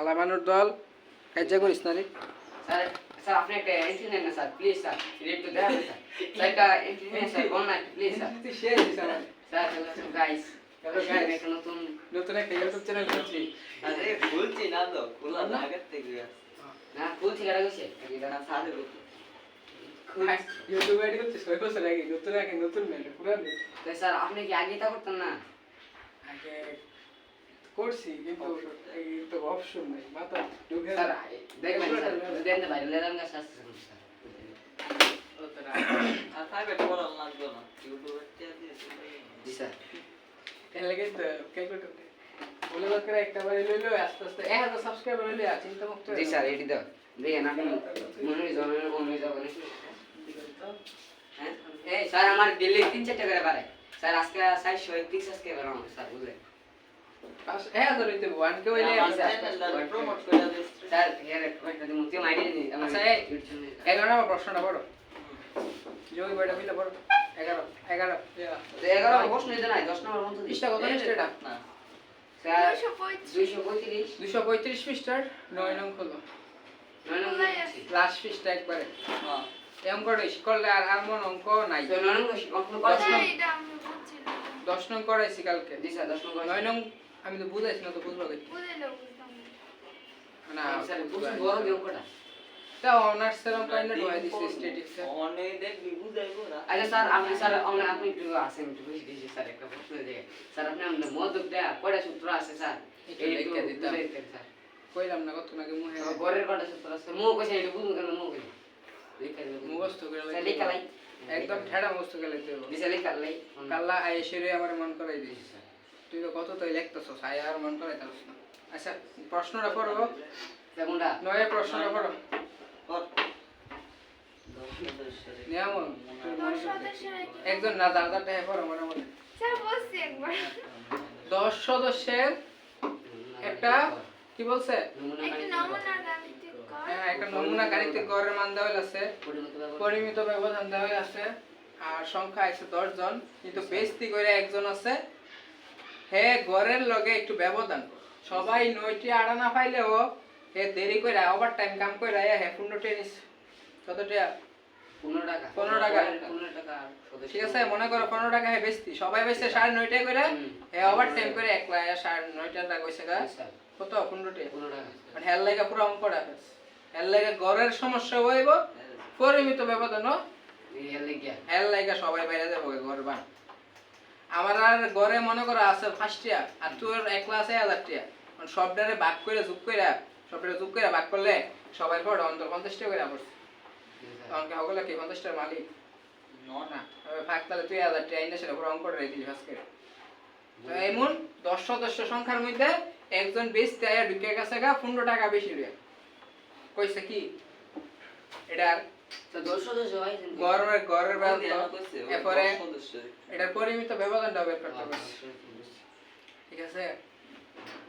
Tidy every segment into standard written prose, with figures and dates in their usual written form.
হালামানুর দল কাজা করিস না রে স্যার স্যার আপনি একটা এন্ট্রি নেন না স্যার প্লিজ স্যার একটু দেখান স্যার স্যার একটা এন্ট্রি নেন স্যার কোন না প্লিজ স্যার তুই শেয়ার দিস আমার sir hello guys hello guys একটা নতুন একটা ইউটিউব চ্যানেল খুলছি আরে খুলছি না তো খোলা না আগে থেকে না ফুল ঠিকানা কইছে এটা না সাথে ইউটিউব আইডি করছিস কয় বছর আগে নতুন মেলে পুরান তো স্যার আপনি কি আগে তা করতেন না আগে করছি কিন্তু এই তো অপশন নাই মাথা ঢুকে স্যার দেখবেন স্যার দেন না ভাই লেদাম গাছ আসছে স্যার আর সাইবার করা লাগবে না ইউটিউবে দিয়ে জি স্যার এর লাগে তো ক্যালকুলেটর বলে করে একটা বার লইলো আস্তে আস্তে 1000 সাবস্ক্রাইবার হইলে চিন্তা মুক্ত জি স্যার এটি দাও দেখেন আপনি মনে যাবেন হ্যাঁ এই স্যার আমার ডেইলি 3-4 করে বাড়ে স্যার আজকে 431 সাবস্ক্রাইবার আমার স্যার বুঝলেন 1000 হইতে ওয়ান কে হইলে প্রমোট করে দিস স্যার এর একটা দিন মুতি মাইডি নি আমার আচ্ছা এই 11 নম্বর প্রশ্নটা পড়ো জয় বড় মিলে পড়ো 11 11 প্রশ্ন দিতে নাই 10 নম্বর মতো পৃষ্ঠা কত পৃষ্ঠাটা না স্যার 235 235 পৃষ্ঠার 9 নং খোলো 9 নম্বর লাস্ট পৃষ্ঠা একবারে হ্যাঁ অঙ্কটা করলে আর মন অঙ্ক নাই 9 নম্বর অঙ্ক কত 10 নং করাইছি কালকে জি স্যার 10 নম্বর 9 নং আমি তো বুঝাইছি না তো বুঝলো কি না স্যার বুঝুন বড় দিও অঙ্কটা তা অনার্স এরকম কাইন্ড ডুয়াই দিছি স্ট্যাটিক্স অনেক দেখবি বুঝাইবো না আচ্ছা স্যার আপনি একটু আসেন একটু বেশি দিয়েছি স্যার একটা প্রশ্ন দিয়ে স্যার আপনি আমাদের মধ্যটা কয়টা সূত্র আছে স্যার একটু লিখে দিতাম। স্যার কইলাম না কত নাকি মুহে গরের কয়টা সূত্র আছে মো কইছে এটা বুঝুন কেন মো কইছে লিখে দেব মুখস্থ করে স্যার লিখা লাই একদম ঠেড়া মুখস্থ করে লইতে হবে দিছে লিখা লাই কাল্লা আইসেরে আমার মন করাই দিছিস তুই তো কত তাই লিখতেছস আই আর মন করাই তারস না আচ্ছা প্রশ্নটা পড়ো কোনটা নয় প্রশ্নটা পড়ো কর নিয়ম একজন না দাদাটা পড়ো মনে মনে 10 সদস্যের একটা কি বলছে হ্যাঁ একটা নমুনা গাণিতিক গড়ের মান দেওয়া আছে পরিমিত ব্যবধান দেওয়া আছে আর সংখ্যা আছে 10 জন কিন্তু বেশি করে একজন আছে হে গড়ের লগে একটু ব্যবধান সবাই 9টি আড়া না পাইলেও হে দেরি করে ওভার টাইম কাম করে হে 15 টেনিস কত টাকা 15 টাকা 15 টাকা 15 টাকা ঠিক আছে মনে করো 15 টাকা হে বেচতি সবাই বেচে 9.5 টাকা করে হে ওভার টাইম করে একলা 9.5 টাকা কইছে গা কত 15 টাকা 15 টাকা মানে হেল লাগা পুরো অঙ্কটা হেল লাগা গড়ের সমস্যা হইব পরিমিত ব্যবধান হেল লাগা সবাই বাইরে যাবো ঘর বান আমার আর ঘরে মনে করো আছে 5 টাকা আর তোর একলা আছে 1000 টাকা মানে সবটারে ভাগ করে যোগ করে ভাগ করলে সবাই পড়ে অন্তর 50 টাকা করে পড়ছে অঙ্কে হগলা কি 50 টাকার মালিক না ভাগ তাহলে তুই 1000 টাকা আইনা সেটা পুরো অঙ্কটা রেখে দিবি আজকে তো এমন 10 সদস্য সংখ্যার মধ্যে একজন বেচতে আয়া ঢুকে গেছে গা 15 টাকা বেশি রে কইছে কি এটা তো 10 সদস্য হয় গড়ের ব্যবধান এরপরে সদস্য এটা পরিমিত ব্যবধানটা বের করতে হবে ঠিক আছে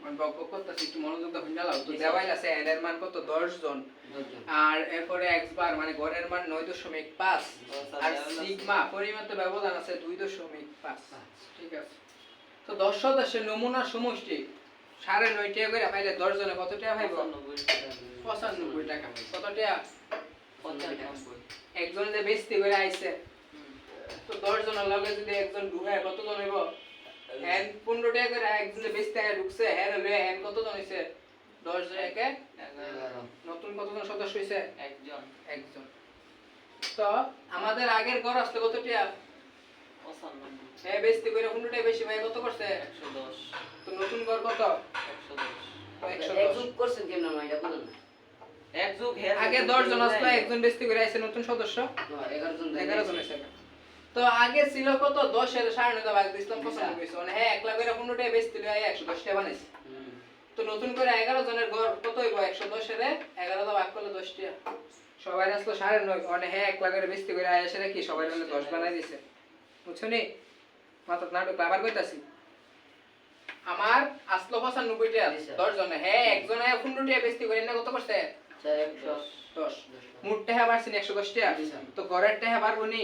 মানে বক করতেছি একটু মনোযোগ দাও জানাও তো দেওয়াইল আছে n এর মান কত 10 জন আর এরপরে x বার মানে গড়ের মান 9.5 আর সিগমা পরিমিত ব্যবধান আছে 2.5 ঠিক আছে তো 10 সদস্যের নমুনা সমষ্টি 9.5 টাকা করে পাইলে 10 জনে কত টাকা পাইবো 95 টাকা কত টাকা 95 একজন যে বেচতে করে আইছে তো 10 জনের লগে যদি একজন ঢুকে কত জন হইব n 15 টাকা করে একজন যে বেচতে আয়া ঢুকছে এর হলে n কত জন হইছে 10 জন একে 11 নতুন কতজন সদস্য হইছে একজন তো আমাদের আগের ঘর আসতে কত টাকা 95 হ্যাঁ বেচতে করে 15 টাকা বেশি ভাই কত করছে 110 তো নতুন ঘর কত 110 একযুগ করছেন কেন না এটা বলুন না আগে 10 জন আসলে একজন বেচতে করে আইছে নতুন সদস্য 11 জন হইছে তো আগে ছিল কত 10 এর 9.5 ভাগ দিছিলাম 95 হইছে মানে হ্যাঁ 1 লাখ করে 15 টাকা বেচতে আই 110 টাকা বানাইছে তো নতুন করে 11 জনের ঘর কত হইব 110 এর 11 দা ভাগ করলে 10 টাকা সবাই আসলো 9.5 মানে হ্যাঁ 1 লাখ করে বেচতে করে আই এসে কি সবাই মিলে 10 বানাই দিছে বুঝছনি মাত্র নাটক আবার কইতাছি আমার আসলো 95 টাকা 10 জনে হ্যাঁ একজনে 15 টাকা বেচতে করে না কত করছে 10 মোট টাকা বাড়ছে 110 টাকা তো গড়ের টাকা বাড়বো নি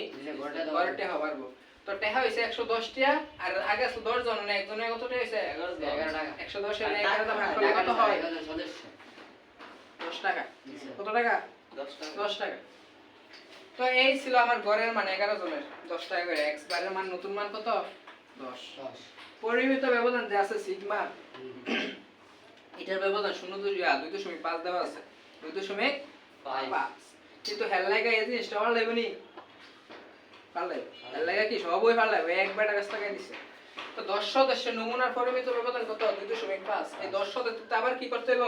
গড়ের টাকা বাড়বো তো টাকা হইছে 110 টাকা আর আগে আসলো 10 জন না একজনে কত টাকা হইছে 11 টাকা 110 এর 11 ভাগ করলে কত হয় 10 টাকা জি স্যার কত টাকা 10 টাকা 10 টাকা তো এই ছিল আমার গড়ের মান 11 জনের 10 টাকা করে x বারের মান নতুন মান কত 10 10 পরিমিত ব্যবধান যে আছে সিগমা এটার ব্যবধান 2.5 দেওয়া আছে 2.5 কিন্তু হেললাইগা এই জিনিসটা ভালো লাগবে নি পারলাই হেললাইগা কি সবই ভালো লাগবে একবার টাকা টাকা দিছে তো 10 সদস্যের নমুনার পরিমিত ব্যবধান কত 2.5 এই 10 সদস্য আবার কি করতে হবে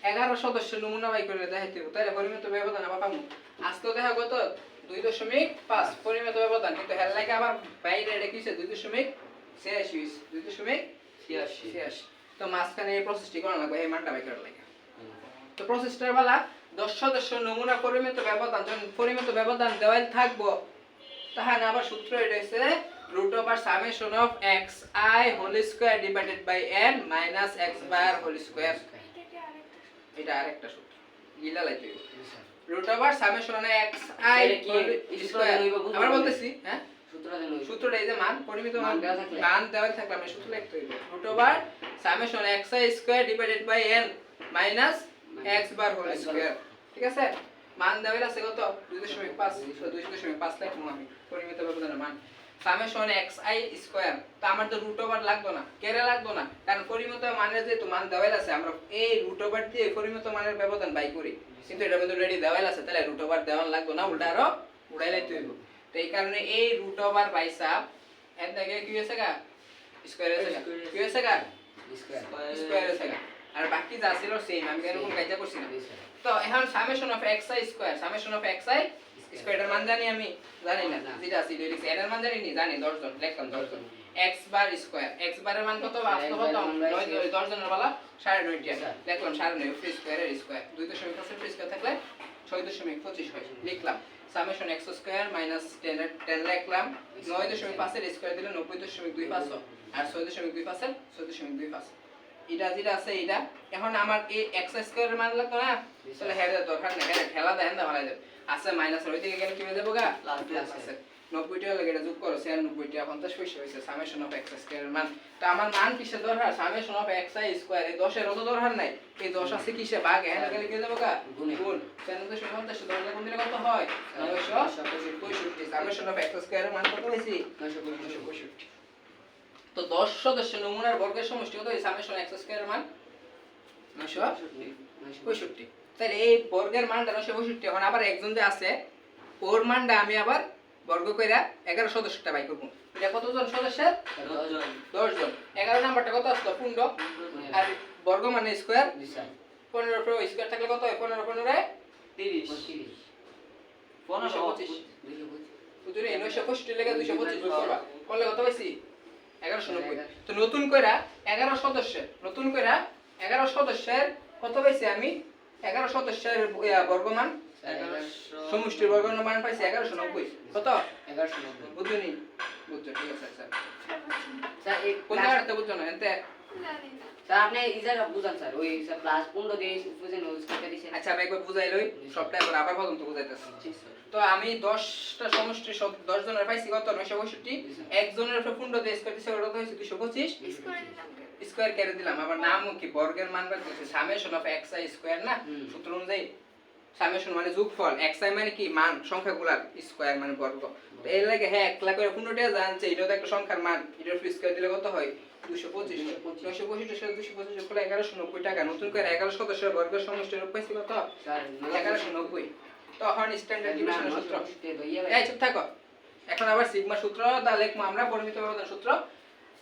11 সদস্যের নমুনা বাই করে দেখাইতে হবে তাহলে পরিমিত ব্যবধান আবার পাবো আজকেও দেখা কত 2.5 পরিমিত ব্যবধান কিন্তু হেললাইগা আবার বাইরে রেখেছে 2.86 তো মাঝখানে এই প্রসেসটি করা লাগবে এই মানটা বাই করা লাগে তো প্রসেসটার বেলা 10 সদস্য নমুনা পরিমিত ব্যবধান যখন পরিমিত ব্যবধান দেওয়াই থাকবো তাহলে আবার সূত্র এটা হচ্ছে √summation of xi whole square divided by n minus x bar whole square এটা আরেকটা সূত্র গিলা লাইতে √summation of xi square আবার বলতেছি হ্যাঁ সূত্রটা এই যে মান পরিমিত মান মান দেওয়াই থাকলে আমরা সূত্র লিখতে হইবে √summation xi square divided by n minus x bar whole square ঠিক আছে মান দেওয়া আছে কত 2.5 2.5 লিখলাম আমি পরিমিত ব্যবধানের মান সামেশন xi স্কয়ার তো আমার তো রুট ওভার লাগতো না কেরে লাগতো না কারণ পরিমিত মানের যে তো মান দেওয়া আছে আমরা এই রুট ওভার দিয়ে পরিমিত মানের ব্যবধান বাই করি কিন্তু এটা কিন্তু রেডি দেওয়া আছে তাহলে রুট ওভার দেওয়া লাগতো না উল্টা আরো উড়াই লাইতে হইব তো এই কারণে এই রুট ওভার বাই সাব এর থেকে কি হয়েছে গা স্কয়ার হয়েছে কি হয়েছে গা স্কয়ার হয়েছে গা আর বাকি যা ছিল সেম আমি এরকম কাজটা করছি না তো এখন summation of xi square summation of xi স্কয়ারের মান জানি আমি জানি না যেটা আছে এটা লিখছি এর মান জানি নি জানি 10 জন লিখলাম 10 জন x বার স্কয়ার x বারের মান কত বাস্তব কত 10 জনের বেলা 9.5 লিখলাম 9.5 ফ্রি স্কয়ারের স্কয়ার 2.5 ফ্রি স্কয়ার থাকলে 6.25 হয় লিখলাম সামেশন x স্কয়ার মাইনাস 10 লিখলাম 9.5 এর স্কয়ার দিলে 90.25 আর 6.25 এর 6.25 এটা যেটা আছে এটা এখন আমার এই x স্কয়ারের মান লাগতো না তাহলে হেড দরকার নেই হেড খেলা দেন না ভালো যাবে আছে মাইনাস ওই দিকে গেলে কি হয়ে যাবে গা প্লাস আছে 90 টা লাগে এটা যোগ করো 96 টা 50 পয়সা হইছে সামেশন অফ x স্কয়ারের মান তো আমার মান কিসে দরকার সামেশন অফ xi স্কয়ার এই 10 এর অত দরকার নাই এই 10 আছে কিসে ভাগ হেড গেলে কি হয়ে যাবে গা গুণ 96 10 গুণ দিলে কত হয় 965 সামেশন অফ x স্কয়ারের মান কত হইছে 965 তো 10 সদস্য নমুনার বর্গের সমষ্টি কত এই সামেশন x স্কয়ারের মান 965 তাহলে এই বর্গের মানটা 965 এখন আবার একজন যে আছে ওর মানটা আমি আবার বর্গ কইরা 11 সদস্যটা বাই করব এটা কতজন সদস্য 10 জন 11 নাম্বারটা কত আসলো 15 আর বর্গ মানে স্কয়ার 15 এর স্কয়ার থাকলে কত হয় 15 15 30 বুঝলি 965 লেগে 225 যোগ করবা করলে কত পাইছি 1190 তো নতুন কইরা 11 সদস্যের নতুন কইরা 11 সদস্যের কত পাইছি আমি 11 সদস্যের বর্গমান 1100 সমষ্টির বর্গমান মান পাইছি 1190 কত 1190 বুঝুনি বুঝছো ঠিক আছে স্যার স্যার এই কোন জায়গাতে বুঝছো না এতে স্যার আপনি ইজারা বুঝান স্যার ওই স্যার প্লাস 15 দিয়ে বুঝেন ওই স্কয়ারটা দিছেন আচ্ছা আমি একবার বুঝাই লই সবটা একবার আবার পর্যন্ত বুঝাইতেছি তো আমি 10টা সমষ্টি সব 10 জনের পাইছি কত 965 একজনের উপরে 15 দিয়ে স্কয়ার দিছে ওটা হইছে 225 স্কয়ার কেটে দিলাম আবার নামও কি বর্গের মান বের করছি সামেশন অফ xi স্কয়ার না সূত্র অনুযায়ী সামেশন মানে যোগফল xi মানে কি মান সংখ্যাগুলোর স্কয়ার মানে বর্গ তো এর লাগে হ্যাঁ একলা করে 15টা জানছে এটা তো একটা সংখ্যার মান এটার উপর স্কয়ার দিলে কত হয় 225 925 এর 225 করলে 1190 টাকা নতুন করে 11 সদস্যের বর্গের সমষ্টির উপর পাইছি কত স্যার 1190 তখন স্ট্যান্ডার্ড ডিভিশনের সূত্র এই চুপ থাকো এখন আবার সিগমা সূত্র দা লিখবো আমরা পরিমিত ব্যবধান সূত্র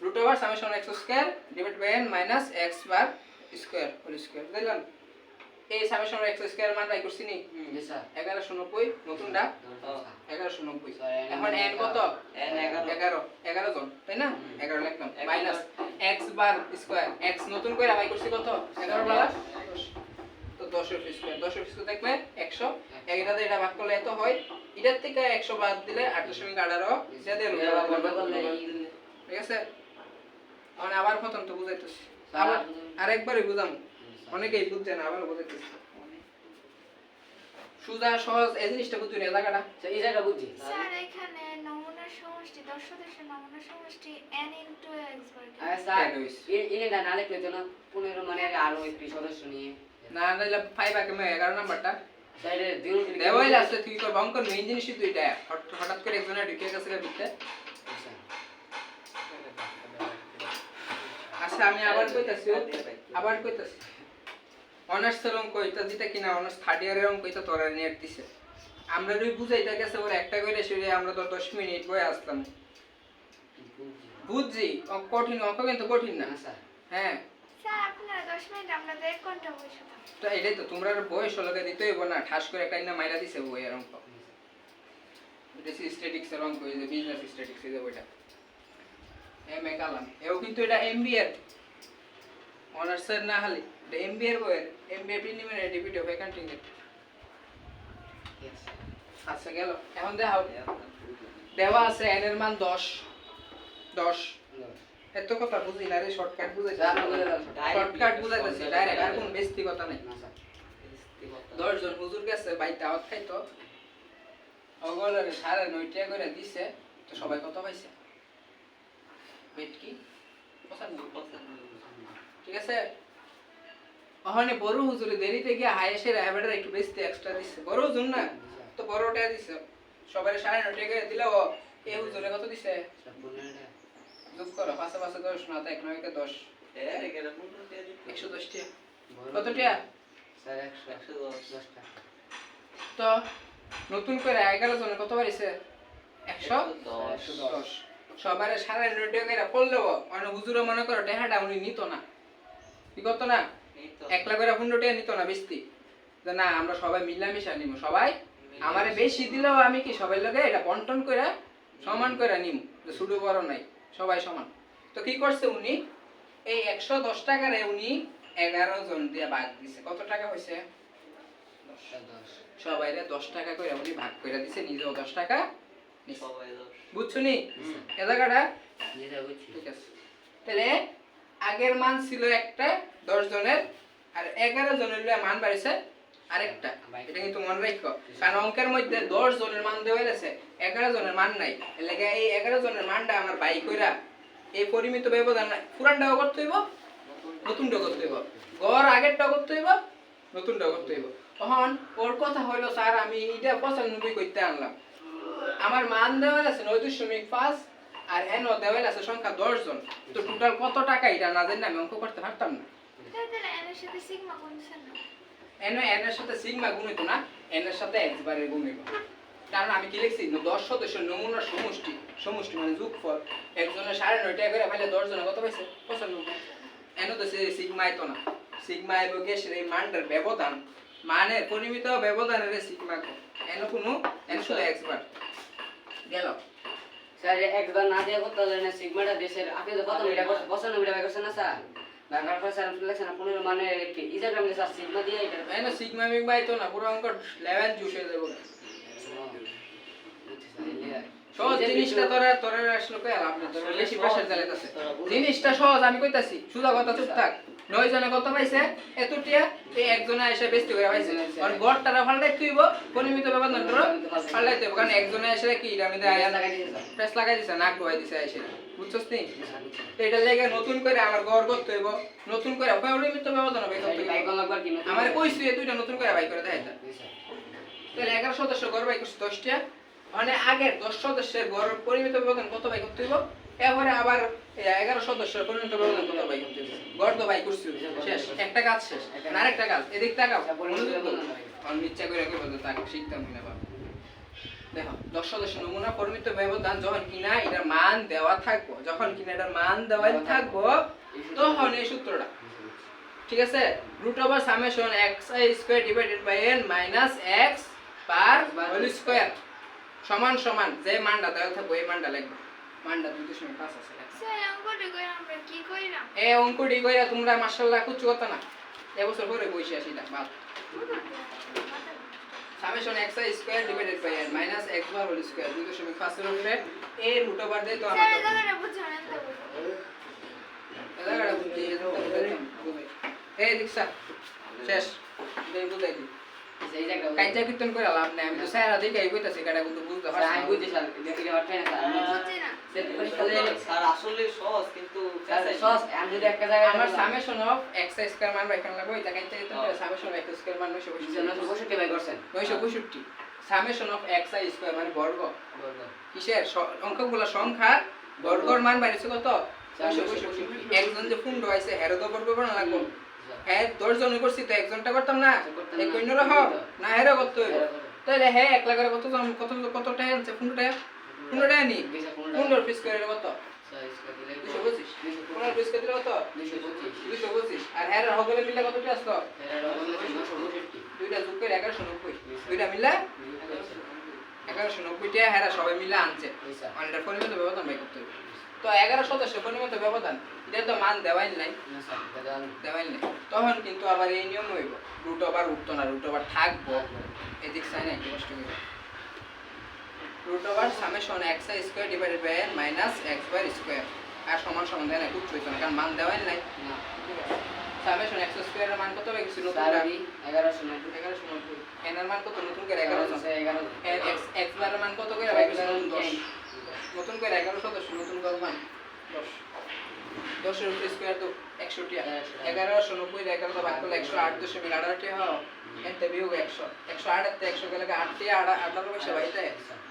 √summation x square divide by n minus x bar square whole square দিলাম এই সামেশন x স্কয়ার মান বাই করছি নি জি স্যার 1190 নতুনটা 1190 এখন n কত n 11 জন তাই না 11 লিখলাম minus x bar square x নতুন কইরা বাই করছি কত 11 বালা তো 10 এর স্কয়ার 10 এর স্কয়ার দেখলে 100 এটাতে এটা ভাগ করলে এত হয় এটার থেকে 100 বাদ দিলে 8.18 যা দিয়ে ঠিক আছে মানে আবার প্রথম তো বুঝাইতেছি আবার আরেকবারই বুঝাম অনেকেই বুঝছে না আবার বুঝাইতেছি সুজা সহজ এই জিনিসটা বুঝুন এই জায়গাটা স্যার এই জায়গা বুঝি স্যার এখানে নমুনার সমষ্টি 10 সদস্যের নমুনার সমষ্টি n * x বার স্যার ইনি না লিখলে তো না 15 মানে আরো একটি সদস্য নিয়ে না নাইলে 5 আকে মে 11 নাম্বারটা সাইডে দিন দেওয়াই আছে তুই কর বঙ্কর মেইন জিনিস দুইটা হঠাৎ করে একজনের ঢুকে গেছে ভিতরে আচ্ছা আমি আবার কইতাছি অনার্স এর অঙ্ক এটা যেটা কিনা অনার্স থার্ড ইয়ারের অঙ্ক এটা তোরা নিয়ে দিছে আমরা রই বুঝাইতা গেছে ওর একটা কইরা শুয়ে আমরা তো 10 মিনিট বই আসলাম বুঝছি কঠিন অঙ্ক কিন্তু কঠিন না স্যার হ্যাঁ স্যার আপনারা 10 মিনিট আমরা 1 ঘন্টা বসে থাকি তো এটাই তো তোমরা বয়স লগে দিতে হইব না ঠাস করে একটা না মাইরা দিছে বই এর অঙ্ক এটা স্ট্যাটিক্স এর অঙ্ক এই যে বিজনেস স্ট্যাটিক্স এই যে বইটা এম এ কালাম এও কিন্তু এটা এমবিএ এর অনার্স এর না হলে এটা এমবিএ এর বই MBA preliminary DPT of accounting এর আচ্ছা গেল এখন দেখাও দেওয়া আছে n এর মান 10 এত কথা বুঝি না রে শর্টকাট বুঝাইছি শর্টকাট বুঝাইতেছি ডাইরেক্ট আর কোনো বেস্তি কথা নাই 10 জন হুজুর গেছে ভাই দাওয়াত খাইতো অগলরে 9.5 টাকা করে দিছে তো সবাই কত পাইছে পেট কি 95 ঠিক আছে ওখানে বড় হুজুরে দেরিতে গিয়ে হাইয়েস্টের এবারে একটু বেশি এক্সট্রা দিছে বড় হুজুর না তো বড়টা দিছে সবাই 9.5 টাকা করে দিলো এই হুজুরে কত দিছে যোগ করো 5 5 10 না তো 1 9 কে 10 110 টাকা কত টাকা স্যার 110 টাকা তো নতুন করে 11 জনের কত বাড়িছে 110 সবারে 9.5 টাকা করে পড়লো মানে হুজুরে মনে করো টাকাটা উনি নিত না কি করতো না 1 লাখ করে 15 টাকা নিত না বেশি যে না আমরা সবাই মিলামিশা নিব সবাই আমারে বেশি দিলেও আমি কি সবাই লগে এটা বন্টন করে সমান করে নিম যে ছোট বড় নাই সবাই সমান তো কি করছে উনি এই 110 টাকারে উনি 11 জন দিয়ে ভাগ দিছে কত টাকা হইছে 10 সবাইরে 10 টাকা করে উনি ভাগ করে দিছে নিজেও 10 টাকা বুঝছো নি এ জায়গাটা ঠিক আছে তাহলে আগের মান ছিল একটা 10 জনের আর 11 জনের মান বাড়িছে আরেকটা এটা কিন্তু মনে রাখো কারণ অঙ্কের মধ্যে 10 জনের মান দেওয়া আছে 11 জনের মান নাই এর লাগি এই 11 জনের মানটা আমার বাই কইরা এই পরিমিত ব্যবধান পুরানটাও করতে হইব নতুনটাও করতে হইব গড় আগেরটাও করতে হইব নতুনটাও করতে হইব তখন ওর কথা হইলো স্যার আমি এটা 95 করতে আনলাম আমার মান দেওয়া আছে 9.5 আর এনও দেওয়া আছে সংখ্যা 10 জন তো টোটাল কত টাকা এটা না জানি আমি অঙ্ক করতে পারতাম না তাহলে n এর সাথে সিগমা গুণছে না n এর সাথে সিগমা গুণ হইতো না n এর সাথে x বারের গুণ হইতো কারণ আমি কি লিখছি 10 সদস্যের নমুনার সমষ্টি সমষ্টি মানে যোগফল একজনের 9.5 টাকা করে পাইলে 10 জনে কত পাইছে 95 n তো সিগমা আইতো না সিগমা আইবো গ্যাসের এই মানটার ব্যবধান মানে পরিমিত ব্যবধানের সিগমা কো n কোনো n শুধু x বার গেল স্যার একবার না দিয়ে কত জানেন সিগমাটা দেশের আপনি তো কত মিটা করছেন 95 টাকা করছেন না স্যার বারবার করে স্যার লেখছেন না 15 মানে কি ইজার আমি স্যার সিগমা দিয়ে এটা n সিগমা মিগমা আইতো না পুরো অঙ্ক লেভেল জুস হয়ে যাবে সহজ জিনিসটা তোরা আসলে কই আপনি তোরা বেশি প্রেসার দিলাইতাছে জিনিসটা সহজ আমি কইতাছি সুদা কথা চুপ থাক 9 জনে কত পাইছে এতটিয়া এই একজনে এসে বেশি করে পাইছে আর গড়টারা ফালটাই তুইব পরিমিত ব্যবধান ধরো ফালটাইতে হবে কারণ একজনে এসে কি এটা আমি আয়া লাগাই দিছে প্রেস লাগাই দিছে নাক ডুবাই দিছে এসে বুঝছস নি তো এটা লাগা নতুন করে আমার গড় করতে হইব নতুন করে পরিমিত ব্যবধান হবে করতে হইব আমার কইছি এই দুইটা নতুন করে বাই করে দেখাইতা তাহলে 11 সদস্য গড় বাই করছে 10টা মানে আগের 10 সদস্যের গড় পরিমিত ব্যবধান কত বাই করতে হইব এবারে আবার 11 সদস্যের পরিমিত ব্যবধান কত বাই করতে হইব গড় তো বাই করছি শেষ একটা কাজ শেষ আরেকটা কাজ এদিক তাকাও আর নিচে করে কইব তো তাকে শিখতাম না বাবা দেখো 10 সদস্য নমুনা পরিমিত ব্যবধান যখন কিনা এটার মান দেওয়া থাকবো যখন কিনা এটার মান দেওয়া থাকবো তখন এই সূত্রটা ঠিক আছে √(xi²n - x /(x)² সমান সমান যে মানটা দেওয়া থাকবে এই মানটা লিখবে মানটা 2.5 আছে স্যার অঙ্কটা কই আমরা কি কইরাম এই অঙ্কটি কইরা তোমরা মাশাআল্লাহ কুচ্চু কথা না এবছর পরে বইছি আসিটা বাদ (xi²n - x /(x)² 2.5 এর উপরে এই √ওভার দিয়ে তো স্যার আমরা দাদারা বুঝান না এলাকাটা বুঝি এই দীক্ষা শেষ দেই বুঝাই দি এই জায়গা কাইজা কীর্তন করে লাভ নাই, আমি তো স্যার দেখে কইতাছি কাটা কিন্তু বুঝতে স্যার পারছি আমি না। বুঝছি স্যার এটা হচ্ছে না স্যার আমি বুঝছি না। স্যার পরীক্ষা দিলে স্যার আসলে সহজ কিন্তু স্যার সস আমি যদি একটা জায়গায় আমার সামেশন অফ x স্কয়ার মান বাইখান লাগবে এটা কাইজা কীর্তন করে সামেশন অফ x স্কয়ার মান 965 বাই করছেন 965 সামেশন অফ x স্কয়ার মানে বর্গ কিসের অঙ্কগুলো সংখ্যার বর্গর মান বাইরেছে কত 965 একজন যে ফুন্ড হইছে হেরো তো বর্গ কোন লাগবে হ্যাঁ 10 জন করছি তো একজনটা করতাম না এই কইন রহ না হেরো করতে হইব তাহলে হ্যাঁ একলা করে কত জন কত টাকা আনছে ফুন্ডটা নি ফুন্ডর ফিস করে কত 225 ফুন্ডর ফিস করে কত 225 আর হ্যাঁ হগলে মিলে কত টাকা আসলো দুইটা যোগ করে 1190 দুইটা মিলে 1190 টাকা হ্যাঁ সবাই মিলে আনছে অনেকটা পরিমিত ব্যবধান বাই করতে হবে তো 11 সদস্য পরিমিত ব্যবধান এটা তো মান দেওয়াই নাই তখন কিন্তু আবার এই নিয়ম হইব রুট ওভার উঠতো না রুট ওভার থাকবো এদিক সাইন একটু কষ্ট করে root over summation x square divided by n minus x bar square আর সমান সমান দেয় না খুব হইতো না কারণ মান দেওয়াই নাই সামেশন x স্কয়ার এর মান কত হয়ে গেছিল নতুন 1190 n এর মান কত নতুন করে 11 x বার এর মান কত করে বাই গেছিল 10 নতুন করে 11 সদস্য নতুন করে মান 10 এর উপর স্কয়ার তো 100 টিয়া 1190 এর 11 ভাগ করলে 108.18 টিয়া হয় এতে বিয়োগ 100 108 তে 100 গেলে 8 টিয়া 18 পয়সা বাইতে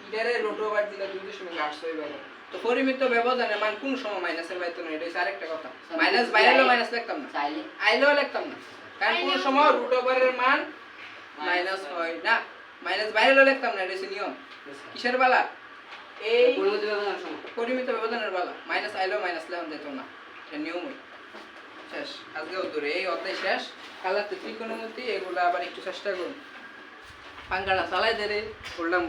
ইডারে রুট ওভার দিলে 2.8 হইবে তো পরিমিত ব্যবধানের মান কোন সময় মাইনাসের বাইতে না এটা হচ্ছে আরেকটা কথা মাইনাস বাইরেও মাইনাস লিখতাম না আইলেও লিখতাম না কারণ কোন সময় রুট ওভারের মান মাইনাস হয় না মাইনাস বাইরেও লিখতাম না এটা হচ্ছে নিয়ম কিসের বালা এই পরিমিত ব্যবধানের বালা মাইনাস আইলেও মাইনাস লেখা যেত না এটা নিয়ম শেষ আজকে ধরে এই অধ্যায় শেষ কালাতে ত্রিকোণমিতি এগুলো আবার একটু চেষ্টা করুন পাঙ্গাটা চালাই দেরে বললাম